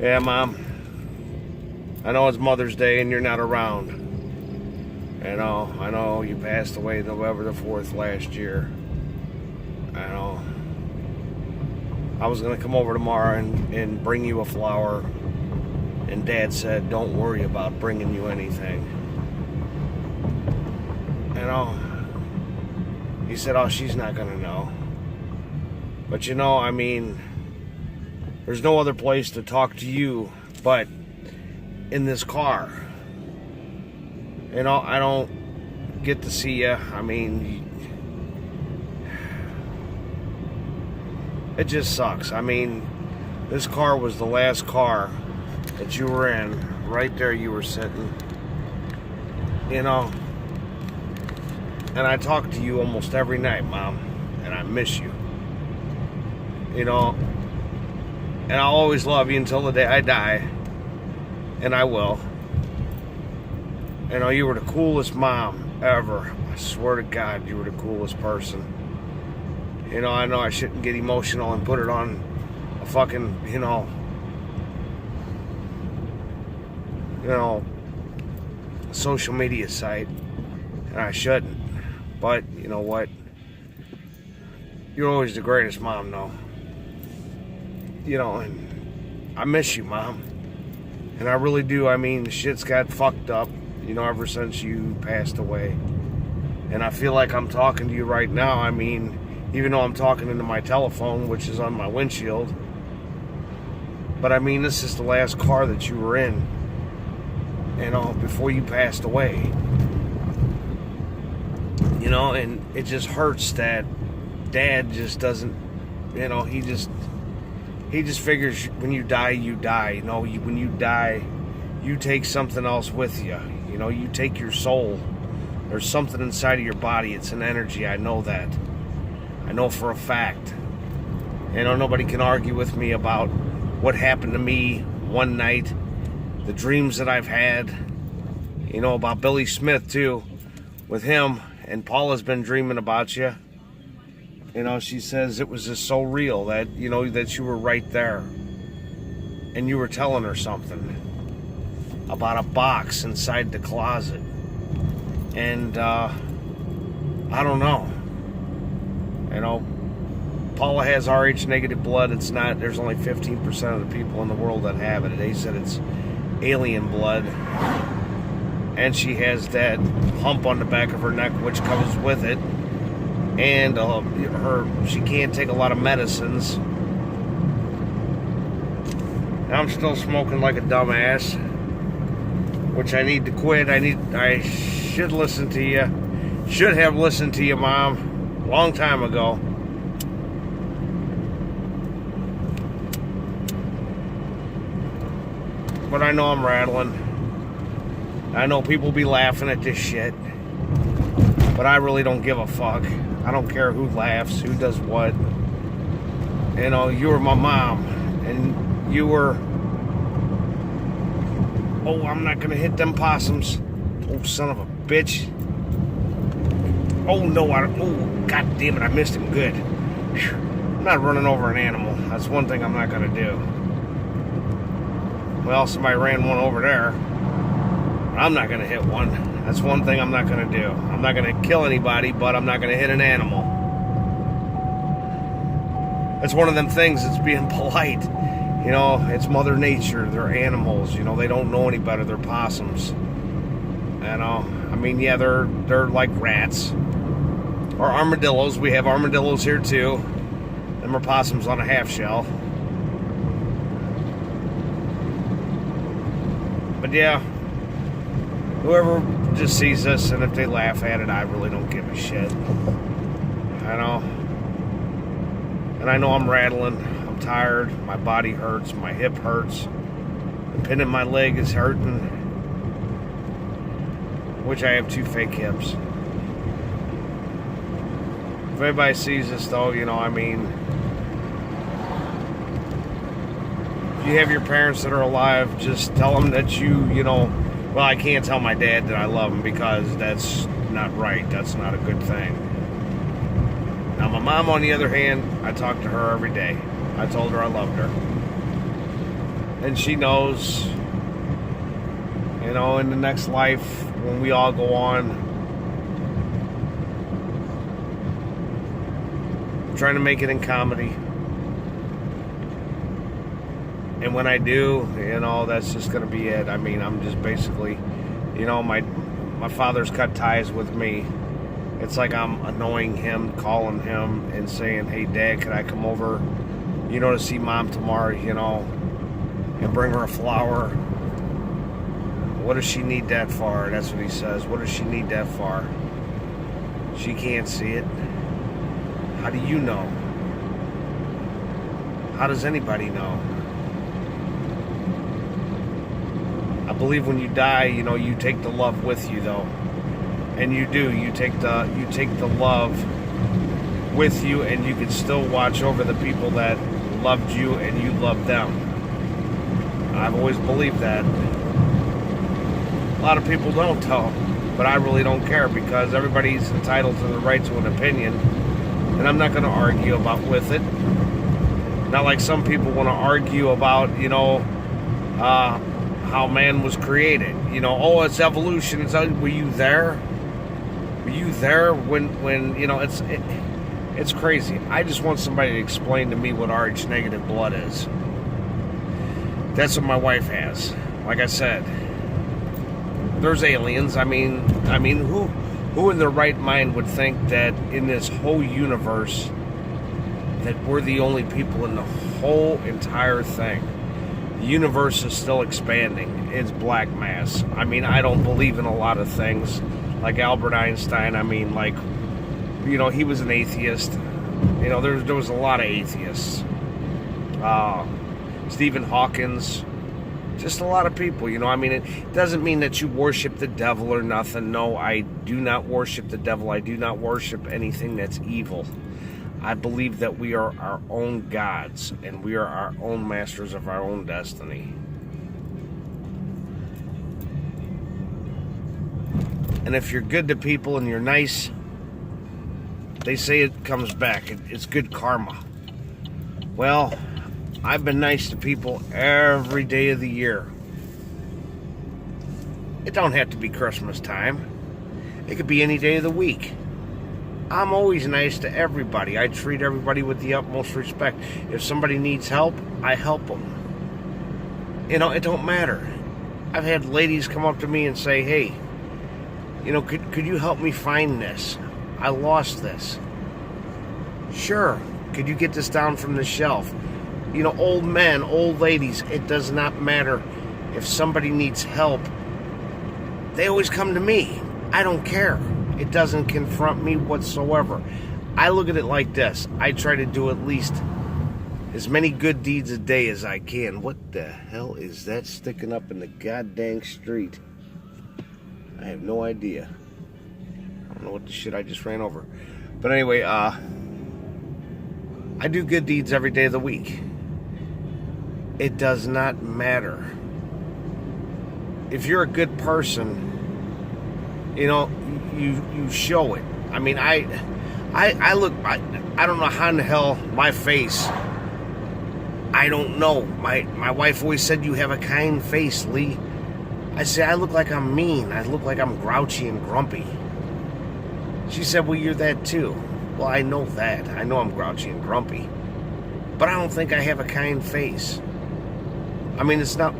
Yeah, Mom. I know it's Mother's Day and you're not around. I know you passed away November the 4th last year. I know. I was going to come over tomorrow and bring you a flower. And Dad said, don't worry about bringing you anything. He said, oh, she's not going to know. But there's no other place to talk to you but in this car. I don't get to see you. It just sucks. This car was the last car that you were in. Right there you were sitting. And I talk to you almost every night, Mom. And I miss you. And I'll always love you until the day I die. And I will. You were the coolest mom ever. I swear to God, you were the coolest person. I know I shouldn't get emotional and put it on a fucking, social media site. And I shouldn't. But, you know what? You're always the greatest mom, though. And I miss you, Mom. And I really do. The shit's got fucked up, ever since you passed away. And I feel like I'm talking to you right now. Even though I'm talking into my telephone, which is on my windshield. But this is the last car that you were in, before you passed away. And it just hurts that Dad just doesn't, he just figures when you die, you die. When you die, you take something else with you. You take your soul. There's something inside of your body. It's an energy. I know that. I know for a fact. Nobody can argue with me about what happened to me one night. The dreams that I've had. About Billy Smith, too. With him. And Paula's been dreaming about you. She says it was just so real that, that you were right there. And you were telling her something about a box inside the closet. And, I don't know. Paula has Rh negative blood. There's only 15% of the people in the world that have it. They said it's alien blood. And she has that hump on the back of her neck, which comes with it. And she can't take a lot of medicines. I'm still smoking like a dumbass, which I need to quit. I should listen to you. Should have listened to you, Mom, a long time ago. But I know I'm rattling. I know people be laughing at this shit. But I really don't give a fuck. I don't care who laughs, who does what. You were my mom. And you were... Oh, I'm not going to hit them possums. Oh, son of a bitch. Oh, no. Oh, God damn it. I missed him good. Whew. I'm not running over an animal. That's one thing I'm not going to do. Well, somebody ran one over there. I'm not going to hit one. That's one thing I'm not going to do. I'm not going to kill anybody, but I'm not going to hit an animal. It's one of them things that's being polite. It's Mother Nature. They're animals. They don't know any better. They're possums. Yeah, they're like rats. Or armadillos. We have armadillos here, too. Them are possums on a half shell. But, yeah. Whoever just sees this, and if they laugh at it, I really don't give a shit. And I know I'm rattling. I'm tired. My body hurts. My hip hurts. The pin in my leg is hurting. Which I have 2 fake hips. If anybody sees this, though, if you have your parents that are alive, just tell them that well, I can't tell my dad that I love him because that's not right. That's not a good thing. Now, my mom, on the other hand, I talk to her every day. I told her I loved her. And she knows, you know, in the next life, when we all go on, I'm trying to make it in comedy. And when I do, you know, that's just going to be it. I mean, I'm just basically, you know, my father's cut ties with me. It's like I'm annoying him, calling him and saying, hey, Dad, could I come over, you know, to see Mom tomorrow, you know, and bring her a flower? What does she need that for? That's what he says. What does she need that for? She can't see it. How do you know? How does anybody know? I believe when you die, you know, you take the love with you, though. And you do. You take the love with you, and you can still watch over the people that loved you and you loved them. I've always believed that. A lot of people don't tell, but I really don't care, because everybody's entitled to the right to an opinion, and I'm not going to argue with it. Not like some people want to argue about, you know, how man was created. You know, oh, it's evolution. Were you there? Were you there when you know, it's crazy. I just want somebody to explain to me what Rh negative blood is. That's what my wife has. Like I said, there's aliens. I mean, who in their right mind would think that in this whole universe that we're the only people in the whole entire thing? The universe is still expanding. It's black mass. I mean, I don't believe in a lot of things. Like Albert Einstein, I mean, like, you know, he was an atheist. You know, there was a lot of atheists. Stephen Hawkins. Just a lot of people, you know. I mean, it doesn't mean that you worship the devil or nothing. No, I do not worship the devil. I do not worship anything that's evil. I believe that we are our own gods, and we are our own masters of our own destiny. And if you're good to people and you're nice, they say it comes back. It's good karma. Well, I've been nice to people every day of the year. It don't have to be Christmas time. It could be any day of the week. I'm always nice to everybody. I treat everybody with the utmost respect. If somebody needs help, I help them. You know, it don't matter. I've had ladies come up to me and say, hey, you know, could you help me find this? I lost this. Sure. Could you get this down from the shelf? You know, old men, old ladies, it does not matter. If somebody needs help, they always come to me. I don't care. It doesn't confront me whatsoever. I look at it like this. I try to do at least as many good deeds a day as I can. What the hell is that sticking up in the goddamn street? I have no idea. I don't know what the shit I just ran over. But anyway, I do good deeds every day of the week. It does not matter. If you're a good person, you know, you show it. I mean, I don't know how in the hell my face, I don't know. My wife always said you have a kind face, Lee. I say I look like I'm mean. I look like I'm grouchy and grumpy. She said, well, you're that too. Well, I know that. I know I'm grouchy and grumpy. But I don't think I have a kind face. I mean, it's not...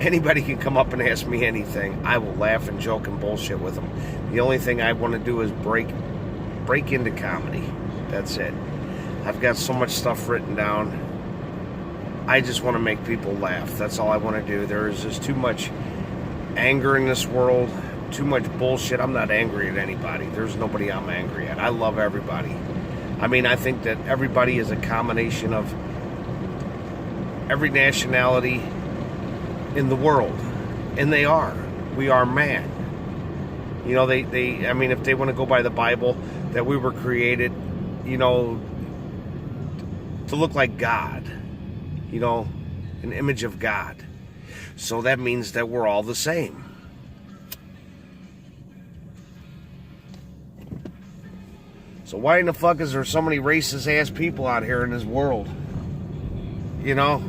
Anybody can come up and ask me anything. I will laugh and joke and bullshit with them. The only thing I want to do is break into comedy. That's it. I've got so much stuff written down. I just want to make people laugh. That's all I want to do. There is just too much anger in this world. Too much bullshit. I'm not angry at anybody. There's nobody I'm angry at. I love everybody. I mean, I think that everybody is a combination of every nationality in the world, and they are. We are man. You know, I mean, if they want to go by the Bible, that we were created, you know, to look like God, you know, an image of God. So that means that we're all the same. So why in the fuck is there so many racist ass people out here in this world? You know?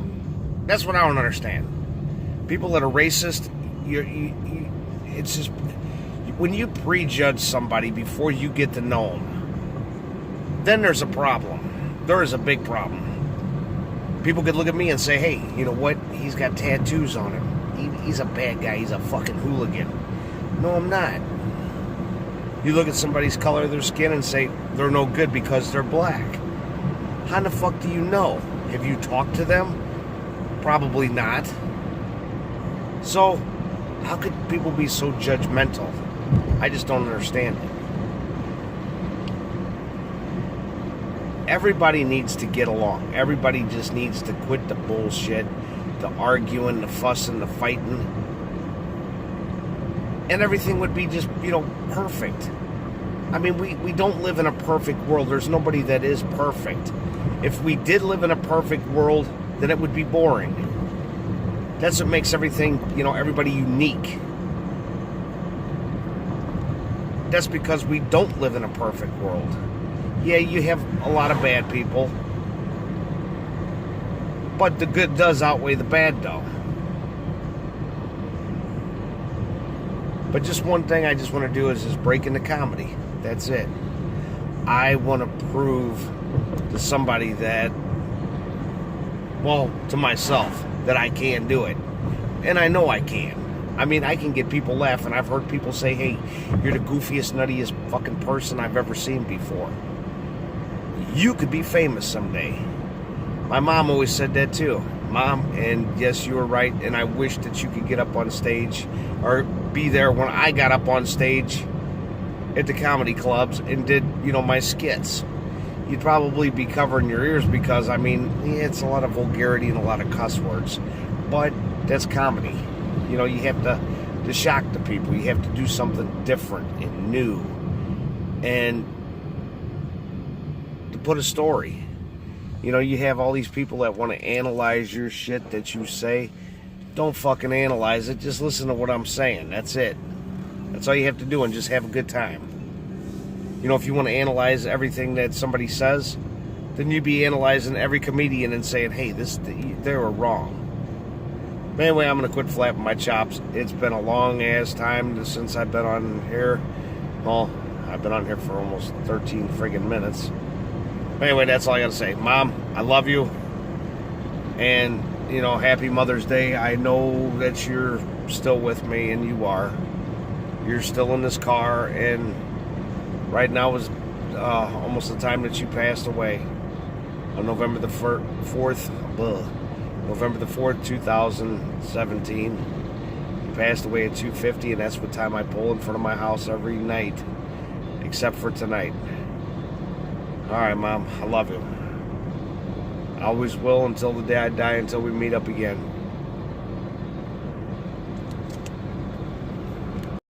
That's what I don't understand. People that are racist, it's just when you prejudge somebody before you get to know them, then there's a problem. There is a big problem. People could look at me and say, hey, you know what? He's got tattoos on him. He's a bad guy. He's a fucking hooligan. No, I'm not. You look at somebody's color of their skin and say they're no good because they're black. How the fuck do you know? Have you talked to them? Probably not. So, how could people be so judgmental? I just don't understand it. Everybody needs to get along. Everybody just needs to quit the bullshit, the arguing, the fussing, the fighting. And everything would be just, perfect. I mean, we don't live in a perfect world. There's nobody that is perfect. If we did live in a perfect world, then it would be boring. That's what makes everything, everybody unique. That's because we don't live in a perfect world. Yeah, you have a lot of bad people. But the good does outweigh the bad, though. But just one thing I just want to do is just break into comedy. That's it. I want to prove to somebody that, to myself, that I can do it. And I know I can. I mean, I can get people laughing. I've heard people say, hey, you're the goofiest, nuttiest fucking person I've ever seen before. You could be famous someday. My mom always said that too. Mom, and yes, you were right, and I wish that you could get up on stage or be there when I got up on stage at the comedy clubs and did, my skits. You'd probably be covering your ears because, it's a lot of vulgarity and a lot of cuss words. But that's comedy. You have to shock the people. You have to do something different and new. And to put a story. You have all these people that want to analyze your shit that you say. Don't fucking analyze it. Just listen to what I'm saying. That's it. That's all you have to do, and just have a good time. If you want to analyze everything that somebody says, then you'd be analyzing every comedian and saying, hey, they were wrong. But anyway, I'm going to quit flapping my chops. It's been a long-ass time since I've been on here. Well, I've been on here for almost 13 friggin' minutes. But anyway, that's all I got to say. Mom, I love you. And, happy Mother's Day. I know that you're still with me, and you are. You're still in this car, and right now is almost the time that you passed away. On November the 4th, November the 4th, 2017. You passed away at 2:50, and that's what time I pull in front of my house every night, except for tonight. All right, Mom, I love you. I always will until the day I die, until we meet up again.